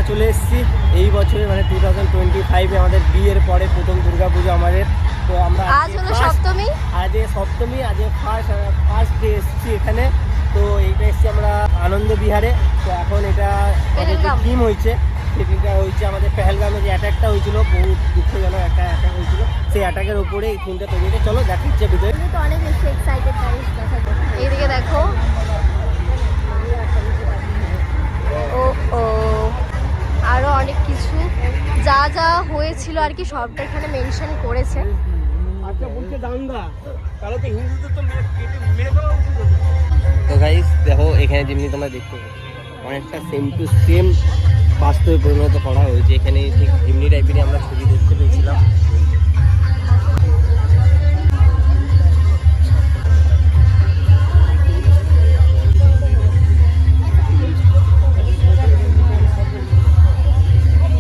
আমরা চলে এসেছি এই বছরে মানে 2025-এ আমাদের বিয়ের পরে প্রথম দুর্গাপুজো আমাদের। তো আমরা আজ হলো সপ্তমী, আজ ফার্স্ট ডে এসেছি এখানে। তো এইটা এসেছি আমরা আনন্দ বিহারে। তো এখন এটা থিম হয়েছে, সেটা হয়েছে আমাদের পেহেলগামে যে অ্যাটাকটা হয়েছিল, বহু দুঃখজনক একটা অ্যাটাক হয়েছিল, সেই অ্যাটাকের উপরে এই থিমটা তৈরি হয়েছে। চলো দেখাচ্ছে ভিতরে। তো অনেক বেশি এক্সাইটেড এইদিকে দেখো। ও ও আরো অনেক কিছু যা যা হয়েছিল আর কি সবটা এখানে মেনশন করেছে। তো গাইস দেখো এখানে যেমনি তোমরা দেখতে অনেকটা সেম টু সেম বাস্তবে পরিণত করা হয়েছে। এখানে ঠিক যেমনি টাইপেরই আমরা ছবি দেখতে পেয়েছিলাম।